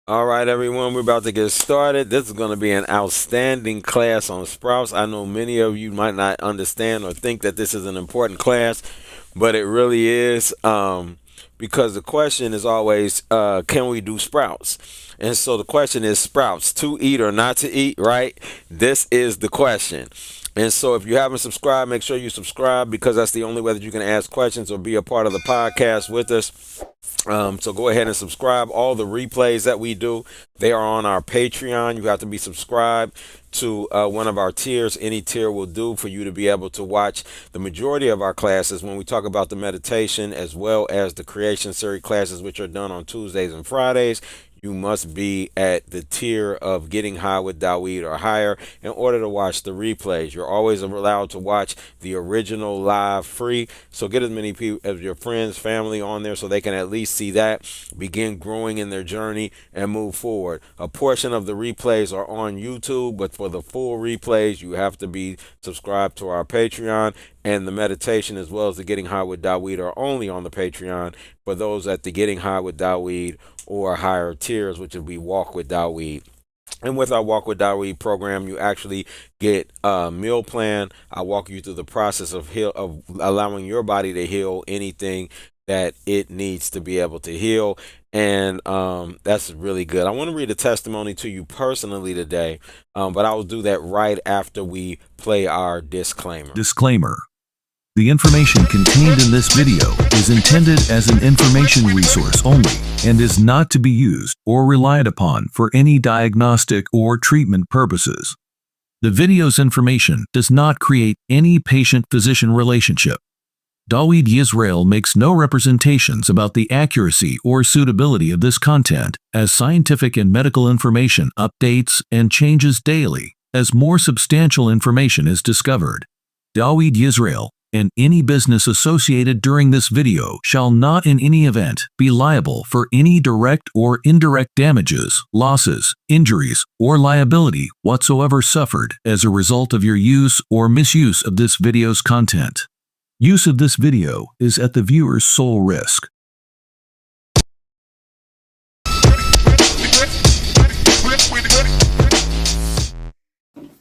All right, everyone, we're about to get started. This is going to be an outstanding class on sprouts. I know many of you might not understand or think that this is an important class, but it really is, because the question is always, can we do sprouts? And so the question is sprouts to eat or not to eat, right? This is the question. And so if you haven't subscribed, make sure you subscribe because that's the only way that you can ask questions or be a part of the podcast with us. So go ahead and subscribe. All the replays that we do, they are on our Patreon. You have to be subscribed to one of our tiers. Any tier will do for you to be able to watch the majority of our classes when we talk about the meditation as well as the creation series classes, which are done on Tuesdays and Fridays. You must be at the tier of Getting High with Dawid or higher in order to watch the replays. You're always allowed to watch the original live free. So get as many people as your friends, family on there so they can at least see that, begin growing in their journey, and move forward. A portion of the replays are on YouTube, but for the full replays, you have to be subscribed to our Patreon. And the meditation as well as the Getting High with Dawid are only on the Patreon for those at the Getting High with Dawid or higher tiers, which would be Walk with Dawid. And with our Walk with Dawid program, you actually get a meal plan. I walk you through the process of allowing your body to heal anything that it needs to be able to heal. And that's really good. I want to read a testimony to you personally today, but I will do that right after we play our disclaimer. Disclaimer. The information contained in this video is intended as an information resource only and is not to be used or relied upon for any diagnostic or treatment purposes. The video's information does not create any patient-physician relationship. Dawid Yisrael makes no representations about the accuracy or suitability of this content, as scientific and medical information updates and changes daily as more substantial information is discovered. Dawid Yisrael and any business associated during this video shall not in any event be liable for any direct or indirect damages, losses, injuries, or liability whatsoever suffered as a result of your use or misuse of this video's content. Use of this video is at the viewer's sole risk.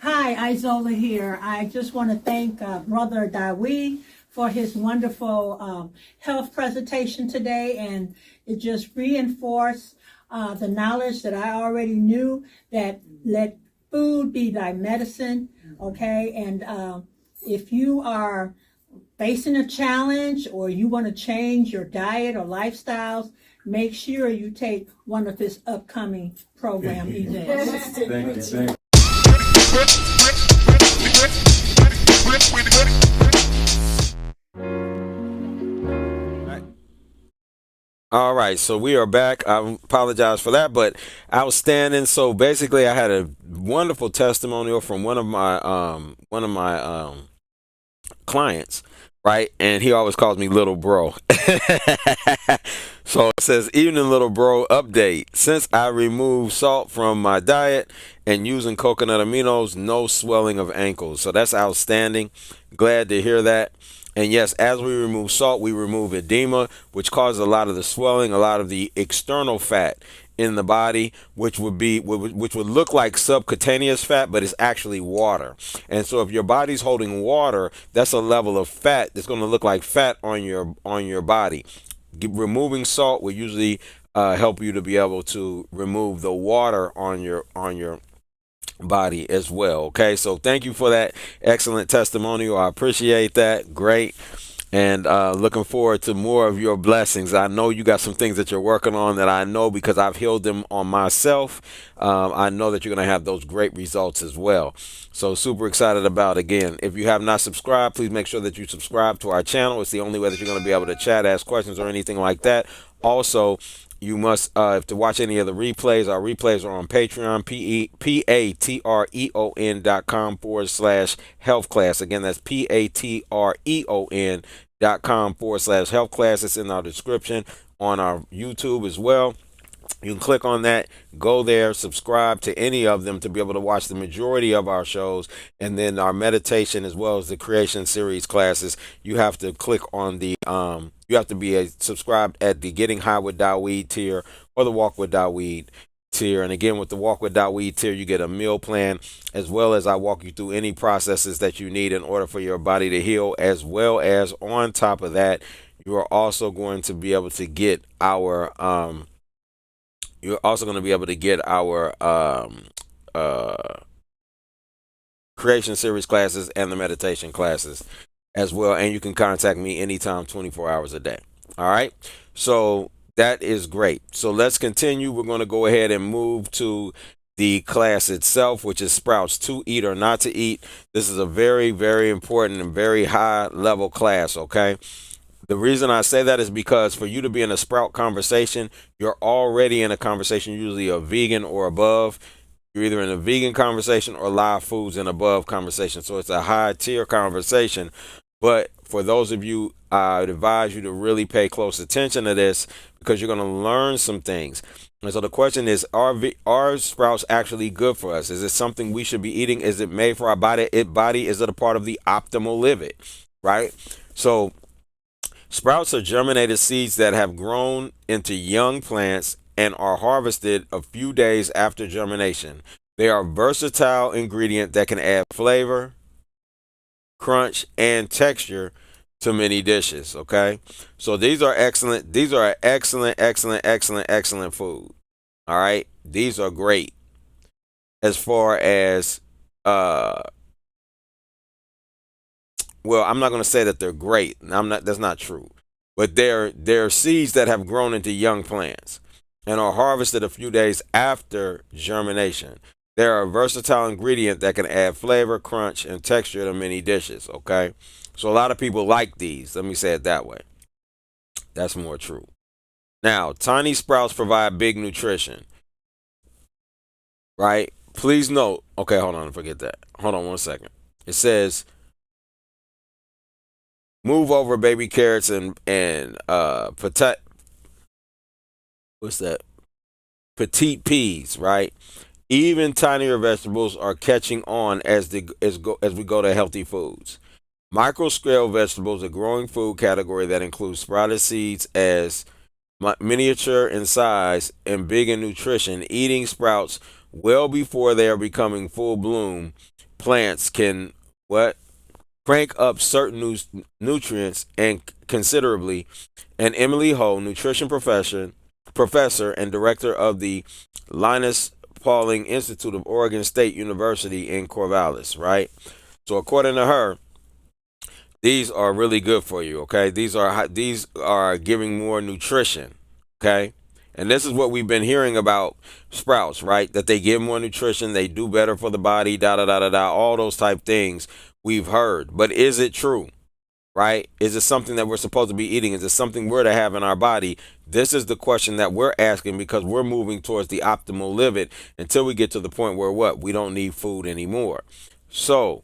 Hi, Isola here. I just want to thank Brother Dawid for his wonderful health presentation today, and it just reinforced the knowledge that I already knew, that let food be thy medicine, okay? And if you are facing a challenge or you want to change your diet or lifestyles, make sure you take one of his upcoming program events. Thank you. All right, so we are back. I apologize for that, but outstanding. So basically, I had a wonderful testimonial from one of my clients, right? And he always calls me little bro. So it says, evening little bro update. Since I removed salt from my diet and using coconut aminos, no swelling of ankles. So that's outstanding. Glad to hear that. And yes, as we remove salt, we remove edema, which causes a lot of the swelling, a lot of the external fat in the body, which would look like subcutaneous fat, but it's actually water. And so if your body's holding water, that's a level of fat that's going to look like fat on your body. Removing salt will usually help you to be able to remove the water on your body as well. Okay, so thank you for that excellent testimonial. I appreciate that. Great. And looking forward to more of your blessings. I know you got some things that you're working on that I know because I've healed them on myself. I know that you're going to have those great results as well. So super excited about it. Again, if you have not subscribed, please make sure that you subscribe to our channel. It's the only way that you're going to be able to chat, ask questions, or anything like that. Also, you must, to watch any of the replays, our replays are on Patreon, patreon.com/health class. Again, that's patreon.com/health class. It's in our description on our YouTube as well. You can click on that, go there, subscribe to any of them to be able to watch the majority of our shows, and then our meditation as well as the creation series classes. You have to click on the you have to be subscribed at the Getting High with Dawid tier or the Walk with Dawid tier. And again, with the Walk with Dawid tier, you get a meal plan, as well as I walk you through any processes that you need in order for your body to heal, as well as on top of that, you are also going to be able to get our creation series classes and the meditation classes as well. And you can contact me anytime, 24 hours a day. All right. So that is great. So let's continue. We're going to go ahead and move to the class itself, which is Sprouts, to eat or not to eat. This is a very, very important and very high level class. Okay. The reason I say that is because for you to be in a Sprout conversation, you're already in a conversation, usually a vegan or above. You're either in a vegan conversation or live foods and above conversation. So it's a high tier conversation. But for those of you, I would advise you to really pay close attention to this because you're going to learn some things. And so the question is, are sprouts actually good for us? Is it something we should be eating? Is it made for our body? Is it a part of the optimal living? Right? So sprouts are germinated seeds that have grown into young plants and are harvested a few days after germination. They are a versatile ingredient that can add flavor, crunch, and texture to many dishes. Okay, so these are excellent. These are excellent food. All right, these are great as far as well, I'm not going to say that they're great. That's not true. But they're seeds that have grown into young plants and are harvested a few days after germination. They're a versatile ingredient that can add flavor, crunch, and texture to many dishes. Okay, so a lot of people like these. Let me say it that way. That's more true. Now, tiny sprouts provide big nutrition. Right? Please note. Okay, hold on. Forget that. Hold on 1 second. It says, move over baby carrots and petite peas, right? Even tinier vegetables are catching on as we go to healthy foods. Micro scale vegetables, a growing food category that includes sprouted seeds as miniature in size and big in nutrition. Eating sprouts well before they are becoming full bloom plants can crank up certain nutrients and considerably. And Emily Ho, nutrition professor and director of the Linus Pauling Institute of Oregon State University in Corvallis, right? So according to her, these are really good for you. Okay, these are giving more nutrition. Okay, and this is what we've been hearing about sprouts, right? That they give more nutrition, they do better for the body, all those type things we've heard. But is it true? Right? Is it something that we're supposed to be eating? Is it something we're to have in our body? This is the question that we're asking because we're moving towards the optimal living until we get to the point where we don't need food anymore. So,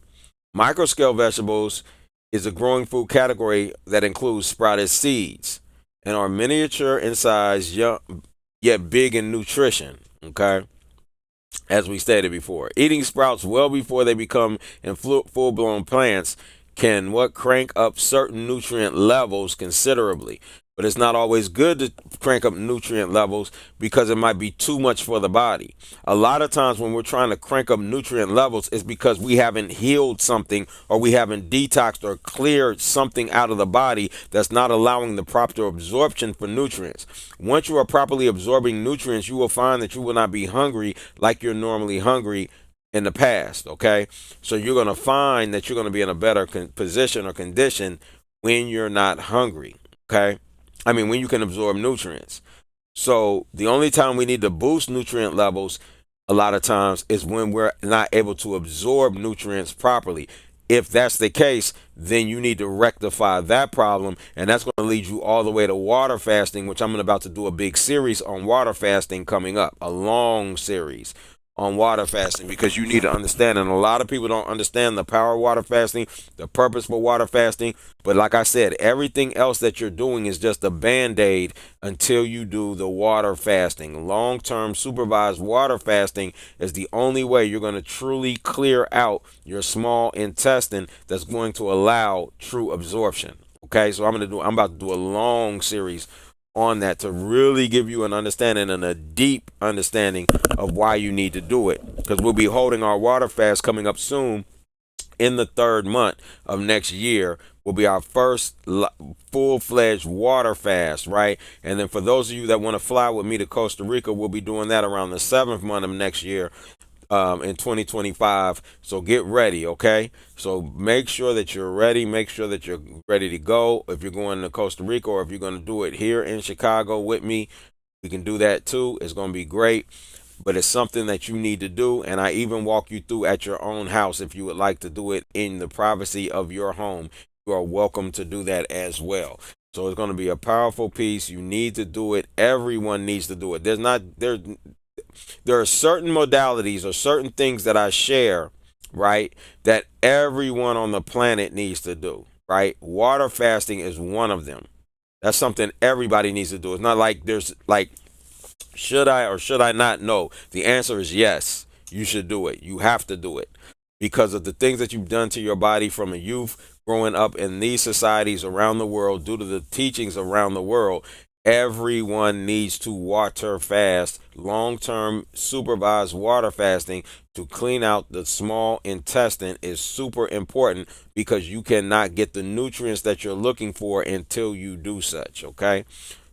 microscale vegetables is a growing food category that includes sprouted seeds and are miniature in size, yet big in nutrition. Okay, as we stated before, eating sprouts well before they become in full-blown plants can crank up certain nutrient levels considerably. But it's not always good to crank up nutrient levels because it might be too much for the body. A lot of times when we're trying to crank up nutrient levels, it's because we haven't healed something or we haven't detoxed or cleared something out of the body that's not allowing the proper absorption for nutrients. Once you are properly absorbing nutrients, you will find that you will not be hungry like you're normally hungry in the past. Okay, so you're going to find that you're going to be in a better position or condition when you're not hungry. Okay, I mean when you can absorb nutrients. So the only time we need to boost nutrient levels a lot of times is when we're not able to absorb nutrients properly. If that's the case, then you need to rectify that problem, and that's going to lead you all the way to water fasting, which I'm about to do a big series on water fasting coming up, a long series on water fasting, because you need to understand, and a lot of people don't understand the power of water fasting, the purpose for water fasting. But like I said, everything else that you're doing is just a band-aid until you do the water fasting. Long-term supervised water fasting is the only way you're going to truly clear out your small intestine that's going to allow true absorption. Okay, so I'm about to do a long series on that to really give you an understanding and a deep understanding of why you need to do it. Because we'll be holding our water fast coming up soon in the 3rd month of next year will be our first full-fledged water fast, right? And then for those of you that want to fly with me to Costa Rica, we'll be doing that around the 7th month of next year, in 2025. So get ready, okay? So make sure that you're ready. Make sure that you're ready to go. If you're going to Costa Rica, or if you're going to do it here in Chicago with me, we can do that too. It's going to be great. But it's something that you need to do, and I even walk you through at your own house. If you would like to do it in the privacy of your home, you are welcome to do that as well. So it's going to be a powerful piece. You need to do it. Everyone needs to do it. There are certain modalities or certain things that I share, right, that everyone on the planet needs to do, right? Water fasting is one of them. That's something everybody needs to do. It's not like there's like, should I or should I not? No. The answer is yes. You should do it. You have to do it because of the things that you've done to your body from a youth growing up in these societies around the world, due to the teachings around the world. Everyone needs to water fast, long-term supervised water fasting to clean out the small intestine is super important because you cannot get the nutrients that you're looking for until you do such, okay?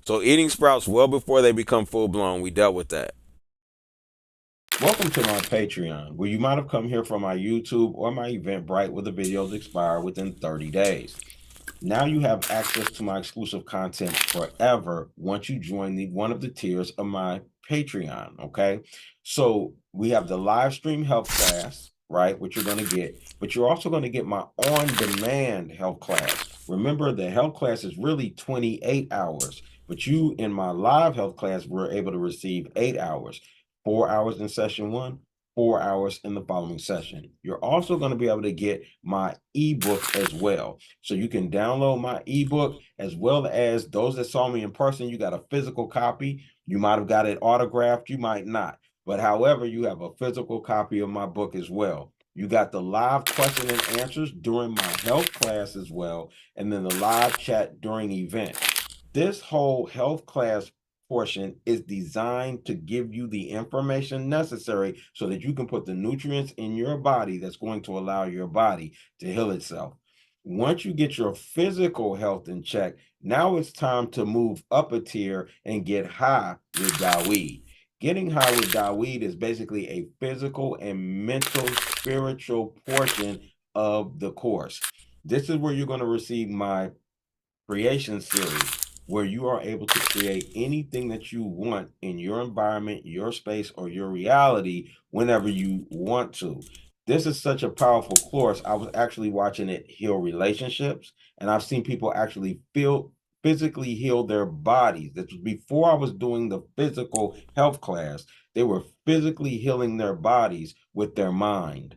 So eating sprouts well before they become full-blown, we dealt with that. Welcome to my Patreon, where you might have come here from my YouTube or my Eventbrite where the videos expire within 30 days. Now you have access to my exclusive content forever once you join one of the tiers of my Patreon, okay? So we have the live stream health class, right, which you're going to get, but you're also going to get my on-demand health class. Remember, the health class is really 28 hours, but you in my live health class were able to receive 8 hours, 4 hours in session 1, 4 hours in the following session. You're also going to be able to get my ebook as well. So you can download my ebook, as well as those that saw me in person, you got a physical copy. You might have got it autographed, you might not. But however, you have a physical copy of my book as well. You got the live question and answers during my health class as well, and then the live chat during event. This whole health class portion is designed to give you the information necessary so that you can put the nutrients in your body that's going to allow your body to heal itself. Once you get your physical health in check, now it's time to move up a tier and get high with Daweed. Getting high with Daweed is basically a physical and mental, spiritual portion of the course. This is where you're going to receive my creation series, where you are able to create anything that you want in your environment, your space, or your reality whenever you want to. This is such a powerful course. I was actually watching it heal relationships, and I've seen people actually physically heal their bodies. This was before I was doing the physical health class. They were physically healing their bodies with their mind.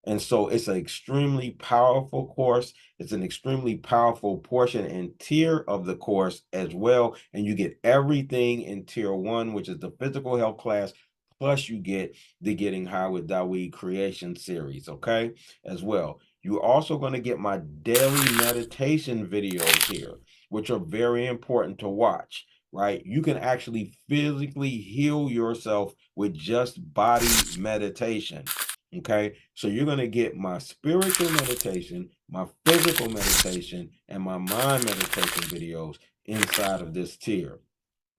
And so it's an extremely powerful course. It's an extremely powerful portion and tier of the course as well. And you get everything in tier 1, which is the physical health class, plus you get the Getting High with Daweed creation series, okay, as well. You're also going to get my daily meditation videos here, which are very important to watch, right? You can actually physically heal yourself with just body meditation. Okay, so you're going to get my spiritual meditation, my physical meditation, and my mind meditation videos inside of this tier.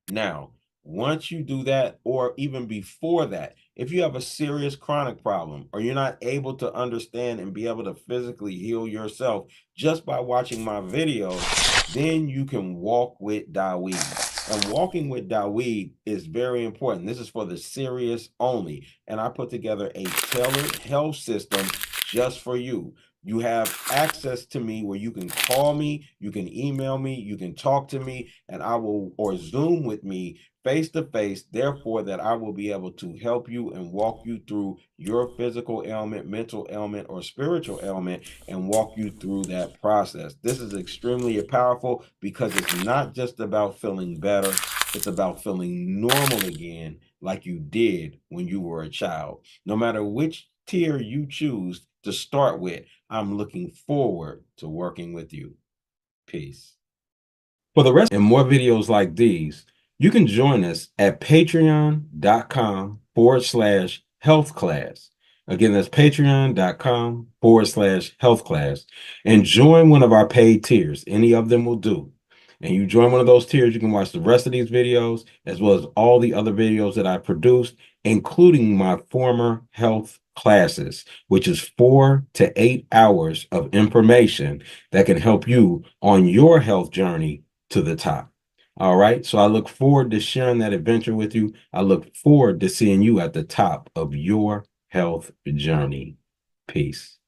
Now, once you do that, or even before that, if you have a serious chronic problem, or you're not able to understand and be able to physically heal yourself just by watching my videos, then you can walk with Daweed. And walking with Daweed is very important. This is for the serious only. And I put together a tailored health system just for you. You have access to me where you can call me, you can email me, you can talk to me, and I will, or Zoom with me face to face, therefore that I will be able to help you and walk you through your physical ailment, mental ailment, or spiritual ailment, and walk you through that process. This is extremely powerful because it's not just about feeling better, it's about feeling normal again like you did when you were a child. No matter which tier you choose to start with, I'm looking forward to working with you. Peace. For the rest and more videos like these, you can join us at patreon.com/health class. Again, that's patreon.com/health class. And join one of our paid tiers. Any of them will do. And you join one of those tiers, you can watch the rest of these videos, as well as all the other videos that I produced, including my former health classes, which is 4 to 8 hours of information that can help you on your health journey to the top. All right. So I look forward to sharing that adventure with you. I look forward to seeing you at the top of your health journey. Peace.